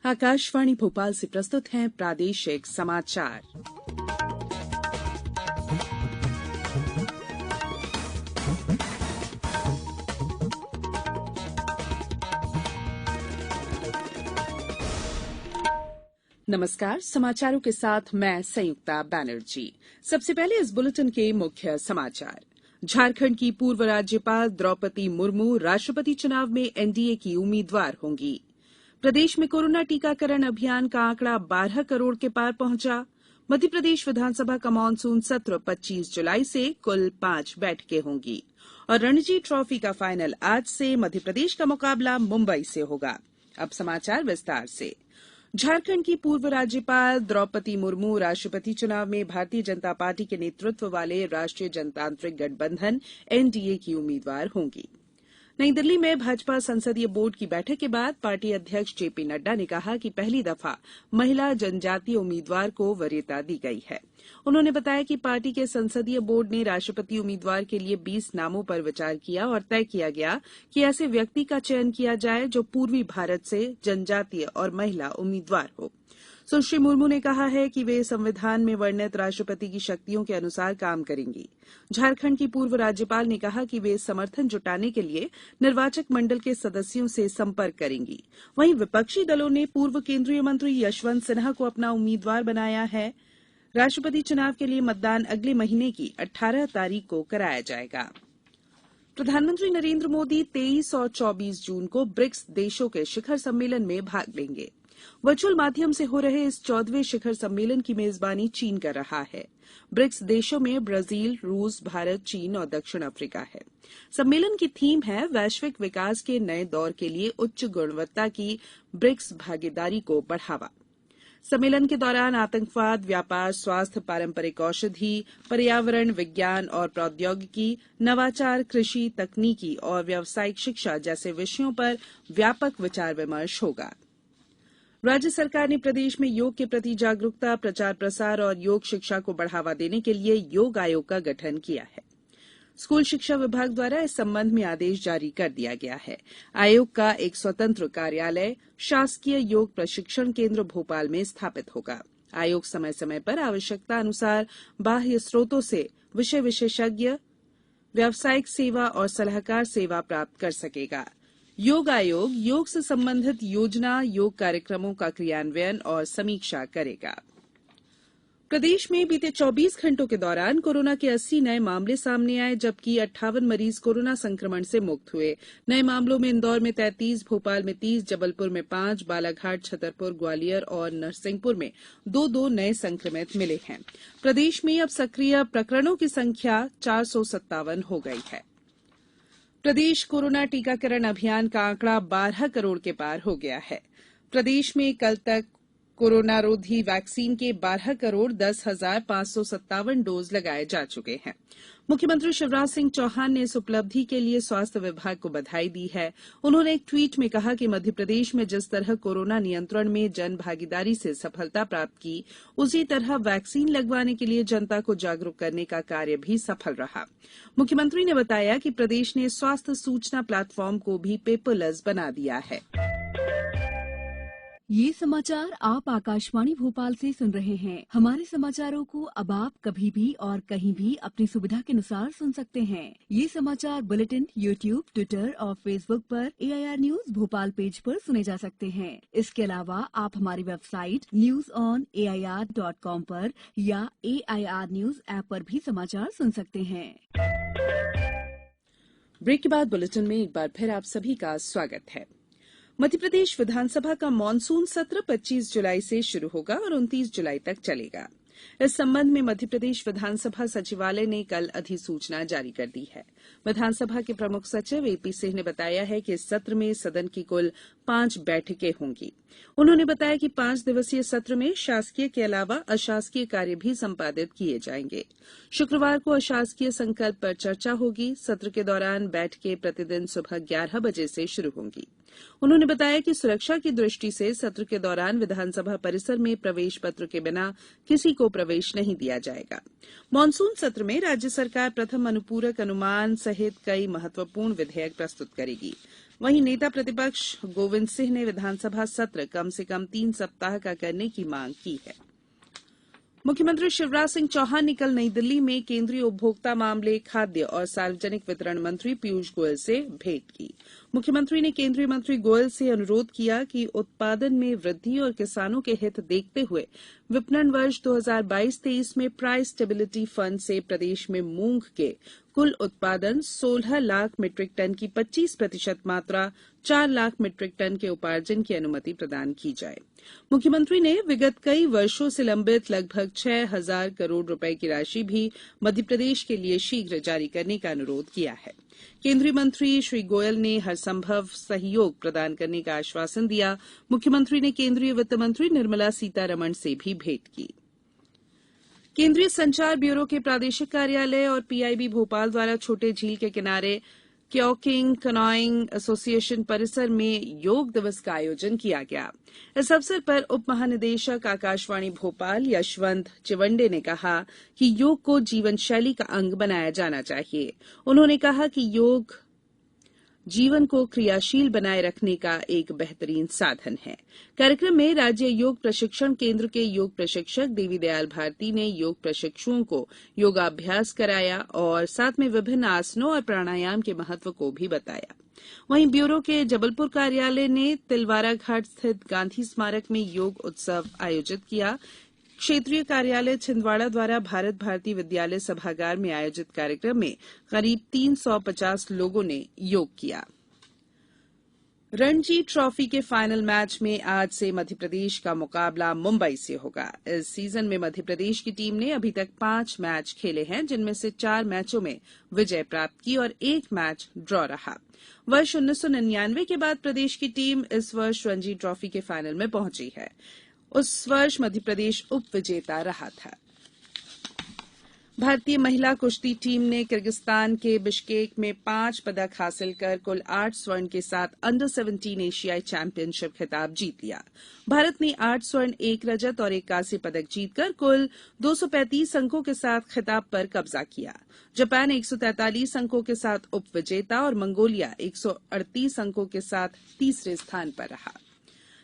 आकाशवाणी भोपाल से प्रस्तुत हैं प्रादेशिक समाचार। नमस्कार, समाचारों के साथ मैं संयुक्ता बैनर्जी। सबसे पहले इस बुलेटिन के मुख्य समाचार। झारखंड की पूर्व राज्यपाल द्रौपदी मुर्मू राष्ट्रपति चुनाव में एनडीए की उम्मीदवार होंगी। प्रदेश में कोरोना टीकाकरण अभियान का आंकड़ा 12 करोड़ के पार पहुंचा। मध्यप्रदेश विधानसभा का मानसून सत्र 25 जुलाई से कुल 5 बैठकें होंगी। और रणजी ट्रॉफी का फाइनल आज से मध्यप्रदेश का मुकाबला मुंबई से होगा। अब समाचार विस्तार से। झारखंड की पूर्व राज्यपाल द्रौपदी मुर्मू राष्ट्रपति चुनाव में भारतीय जनता पार्टी के नेतृत्व वाले राष्ट्रीय जनतांत्रिक गठबंधन एनडीए की उम्मीदवार होंगी। नई दिल्ली में भाजपा संसदीय बोर्ड की बैठक के बाद पार्टी अध्यक्ष जेपी नड्डा ने कहा कि पहली दफा महिला जनजातीय उम्मीदवार को वरीयता दी गई है। उन्होंने बताया कि पार्टी के संसदीय बोर्ड ने राष्ट्रपति उम्मीदवार के लिए 20 नामों पर विचार किया और तय किया गया कि ऐसे व्यक्ति का चयन किया जाए जो पूर्वी भारत से जनजातीय और महिला उम्मीदवार हो। सुश्री मुर्मू ने कहा है कि वे संविधान में वर्णित राष्ट्रपति की शक्तियों के अनुसार काम करेंगी। झारखंड की पूर्व राज्यपाल ने कहा कि वे समर्थन जुटाने के लिए निर्वाचक मंडल के सदस्यों से संपर्क करेंगी। वहीं विपक्षी दलों ने पूर्व केंद्रीय मंत्री यशवंत सिन्हा को अपना उम्मीदवार बनाया है। राष्ट्रपति चुनाव के लिए मतदान अगले महीने की 18 तारीख को कराया जाएगा। प्रधानमंत्री नरेंद्र मोदी 23 और 24 जून को ब्रिक्स देशों के शिखर सम्मेलन में भाग लेंगे। वर्चुअल माध्यम से हो रहे इस 14वें शिखर सम्मेलन की मेजबानी चीन कर रहा है। ब्रिक्स देशों में ब्राजील, रूस, भारत, चीन और दक्षिण अफ्रीका है। सम्मेलन की थीम है वैश्विक विकास के नए दौर के लिए उच्च गुणवत्ता की ब्रिक्स भागीदारी को बढ़ावा। सम्मेलन के दौरान आतंकवाद, व्यापार, स्वास्थ्य, पारंपरिक औषधि, पर्यावरण, विज्ञान और प्रौद्योगिकी, नवाचार, कृषि, तकनीकी और व्यावसायिक शिक्षा जैसे विषयों पर व्यापक विचार विमर्श होगा। राज्य सरकार ने प्रदेश में योग के प्रति जागरूकता, प्रचार प्रसार और योग शिक्षा को बढ़ावा देने के लिए योग आयोग का गठन किया है। स्कूल शिक्षा विभाग द्वारा इस संबंध में आदेश जारी कर दिया गया है। आयोग का एक स्वतंत्र कार्यालय शासकीय योग प्रशिक्षण केंद्र भोपाल में स्थापित होगा। आयोग समय समय पर आवश्यकता अनुसार बाह्य स्रोतों से विषय विशेषज्ञ, व्यावसायिक सेवा और सलाहकार सेवा प्राप्त कर सकेगा। योग आयोग योग से संबंधित योजना, योग कार्यक्रमों का क्रियान्वयन और समीक्षा करेगा। प्रदेश में बीते 24 घंटों के दौरान कोरोना के 80 नए मामले सामने आए, जबकि 58 मरीज कोरोना संक्रमण से मुक्त हुए। नए मामलों में इंदौर में 33, भोपाल में 30, जबलपुर में 5, बालाघाट, छतरपुर, ग्वालियर और नरसिंहपुर में 2-2 नए संक्रमित मिले हैं। प्रदेश में अब सक्रिय प्रकरणों की संख्या 457 हो गई है। प्रदेश कोरोना टीकाकरण अभियान का आंकड़ा 12 करोड़ के पार हो गया है। प्रदेश में कल तक कोरोना रोधी वैक्सीन के 12 करोड़ 10,557 डोज लगाए जा चुके हैं। मुख्यमंत्री शिवराज सिंह चौहान ने इस उपलब्धि के लिए स्वास्थ्य विभाग को बधाई दी है। उन्होंने एक ट्वीट में कहा कि मध्यप्रदेश में जिस तरह कोरोना नियंत्रण में जन भागीदारी से सफलता प्राप्त की, उसी तरह वैक्सीन लगवाने के लिए जनता को जागरूक करने का कार्य भी सफल रहा। मुख्यमंत्री ने बताया कि प्रदेश ने स्वास्थ्य सूचना प्लेटफॉर्म को भी पेपरलेस बना दिया है। ये समाचार आप आकाशवाणी भोपाल से सुन रहे हैं। हमारे समाचारों को अब आप कभी भी और कहीं भी अपनी सुविधा के अनुसार सुन सकते हैं। ये समाचार बुलेटिन यूट्यूब, ट्विटर और फेसबुक पर AIR न्यूज भोपाल पेज पर सुने जा सकते हैं। इसके अलावा आप हमारी वेबसाइट newsonair.com पर या AIR न्यूज ऐप पर भी समाचार सुन सकते हैं। ब्रेक के बाद बुलेटिन में एक बार फिर आप सभी का स्वागत है। मध्यप्रदेश विधानसभा का मानसून सत्र 25 जुलाई से शुरू होगा और 29 जुलाई तक चलेगा। इस संबंध में मध्यप्रदेश विधानसभा सचिवालय ने कल अधिसूचना जारी कर दी है। विधानसभा के प्रमुख सचिव AP सिंह ने बताया है कि इस सत्र में सदन की कुल 5 बैठकें होंगी। उन्होंने बताया कि 5 दिवसीय सत्र में शासकीय के अलावा अशासकीय कार्य भी संपादित किए जाएंगे। शुक्रवार को अशासकीय संकल्प पर चर्चा होगी। सत्र के दौरान बैठकें प्रतिदिन सुबह 11 बजे से शुरू होंगी। उन्होंने बताया कि सुरक्षा की दृष्टि से सत्र के दौरान विधानसभा परिसर में प्रवेश पत्र के बिना किसी को को प्रवेश नहीं दिया जाएगा। मानसून सत्र में राज्य सरकार प्रथम अनुपूरक अनुमान सहित कई महत्वपूर्ण विधेयक प्रस्तुत करेगी। वहीं नेता प्रतिपक्ष गोविंद सिंह ने विधानसभा सत्र कम से कम 3 सप्ताह का करने की मांग की है। मुख्यमंत्री शिवराज सिंह चौहान ने कल नई दिल्ली में केंद्रीय उपभोक्ता मामले, खाद्य और सार्वजनिक वितरण मंत्री पीयूष गोयल से भेंट की। मुख्यमंत्री ने केंद्रीय मंत्री गोयल से अनुरोध किया कि उत्पादन में वृद्धि और किसानों के हित देखते हुए विपणन वर्ष 2022-23 में प्राइस स्टेबिलिटी फंड से प्रदेश में मूंग के कुल उत्पादन 16 लाख मीट्रिक टन की 25% मात्रा 4 लाख मीट्रिक टन के उपार्जन की अनुमति प्रदान की जाए। मुख्यमंत्री ने विगत कई वर्षों से लंबित लगभग 6,000 करोड़ रुपए की राशि भी मध्यप्रदेश के लिए शीघ्र जारी करने का अनुरोध किया है। केंद्रीय मंत्री श्री गोयल ने हर संभव सहयोग प्रदान करने का आश्वासन दिया। मुख्यमंत्री ने केंद्रीय वित्त मंत्री निर्मला सीतारमण से भी भेंट की। केंद्रीय संचार ब्यूरो के प्रादेशिक कार्यालय और पीआईबी भोपाल द्वारा छोटे झील के किनारे क्योकिंग कनॉइंग एसोसिएशन परिसर में योग दिवस का आयोजन किया गया। इस अवसर पर उप महानिदेशक आकाशवाणी भोपाल यशवंत चिवंडे ने कहा कि योग को जीवन शैली का अंग बनाया जाना चाहिए। उन्होंने कहा कि योग जीवन को क्रियाशील बनाए रखने का एक बेहतरीन साधन है। कार्यक्रम में राज्य योग प्रशिक्षण केंद्र के योग प्रशिक्षक देवी दयाल भारती ने योग प्रशिक्षुओं को योगाभ्यास कराया और साथ में विभिन्न आसनों और प्राणायाम के महत्व को भी बताया। वहीं ब्यूरो के जबलपुर कार्यालय ने तिलवारा घाट स्थित गांधी स्मारक में योग उत्सव आयोजित किया। क्षेत्रीय कार्यालय छिंदवाड़ा द्वारा भारत भारती विद्यालय सभागार में आयोजित कार्यक्रम में करीब 350 लोगों ने योग किया। रणजी ट्रॉफी के फाइनल मैच में आज से मध्यप्रदेश का मुकाबला मुंबई से होगा। इस सीजन में मध्यप्रदेश की टीम ने अभी तक 5 मैच खेले हैं, जिनमें से 4 मैचों में विजय प्राप्त की और 1 मैच ड्रॉ रहा। वर्ष 1999 के बाद प्रदेश की टीम इस वर्ष रणजी ट्रॉफी के फाइनल में पहुंची है। उस वर्ष मध्यप्रदेश उप विजेता रहा था। भारतीय महिला कुश्ती टीम ने किर्गिस्तान के बिश्केक में 5 पदक हासिल कर कुल 8 स्वर्ण के साथ अंडर 17 एशियाई चैंपियनशिप खिताब जीत लिया। भारत ने 8 स्वर्ण, 1 रजत और 1 कांस्य पदक जीतकर कुल 235 अंकों के साथ खिताब पर कब्जा किया। जापान 143 अंकों के साथ उप विजेता और मंगोलिया 138 अंकों के साथ तीसरे स्थान पर रहा।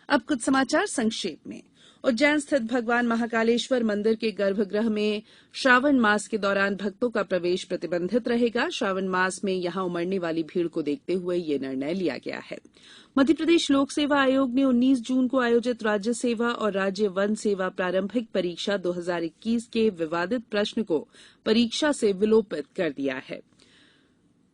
अब कुछ समाचार संक्षेप में। उज्जैन स्थित भगवान महाकालेश्वर मंदिर के गर्भगृह में श्रावण मास के दौरान भक्तों का प्रवेश प्रतिबंधित रहेगा। श्रावण मास में यहां उमड़ने वाली भीड़ को देखते हुए ये निर्णय लिया गया है। मध्यप्रदेश लोक सेवा आयोग ने 19 जून को आयोजित राज्य सेवा और राज्य वन सेवा प्रारंभिक परीक्षा 2021 के विवादित प्रश्न को परीक्षा से विलोपित कर दिया है।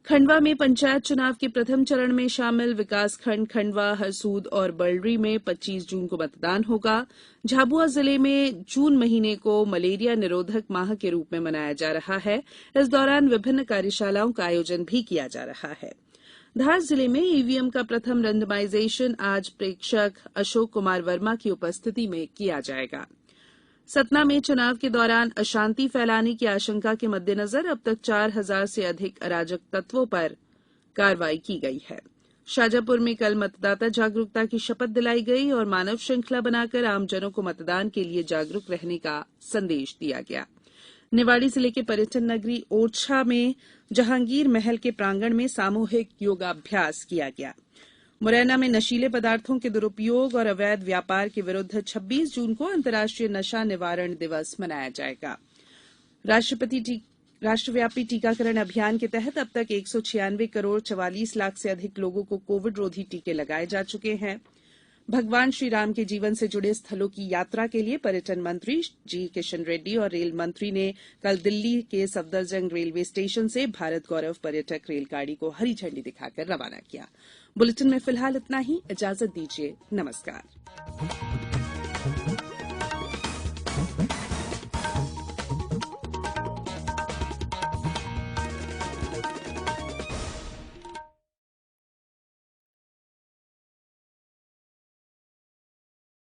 खंडवा में पंचायत चुनाव के प्रथम चरण में शामिल विकासखंड खंडवा, हरसूद और बलरी में 25 जून को मतदान होगा। झाबुआ जिले में जून महीने को मलेरिया निरोधक माह के रूप में मनाया जा रहा है। इस दौरान विभिन्न कार्यशालाओं का आयोजन भी किया जा रहा है। धार जिले में ईवीएम का प्रथम रेंडमाइजेशन आज प्रेक्षक अशोक कुमार वर्मा की उपस्थिति में किया जाएगा। सतना में चुनाव के दौरान अशांति फैलाने की आशंका के मद्देनजर अब तक 4,000 से अधिक अराजक तत्वों पर कार्रवाई की गई है। शाजापुर में कल मतदाता जागरूकता की शपथ दिलाई गई और मानव श्रृंखला बनाकर आमजनों को मतदान के लिए जागरूक रहने का संदेश दिया गया। निवाड़ी जिले के पर्यटन नगरी ओरछा में जहांगीर महल के प्रांगण में सामूहिक योगाभ्यास किया गया। मुरैना में नशीले पदार्थों के दुरुपयोग और अवैध व्यापार के विरुद्ध 26 जून को अंतर्राष्ट्रीय नशा निवारण दिवस मनाया जाएगा। राष्ट्रव्यापी टीकाकरण अभियान के तहत अब तक 196 करोड़ 44 लाख से अधिक लोगों को कोविड रोधी टीके लगाए जा चुके हैं। भगवान श्री राम के जीवन से जुड़े स्थलों की यात्रा के लिए पर्यटन मंत्री जी किशन रेड्डी और रेल मंत्री ने कल दिल्ली के सफदरजंग रेलवे स्टेशन से भारत गौरव पर्यटक रेलगाड़ी को हरी झंडी दिखाकर रवाना किया। बुलेटिन में फिलहाल इतना ही। इजाजत दीजिए। नमस्कार।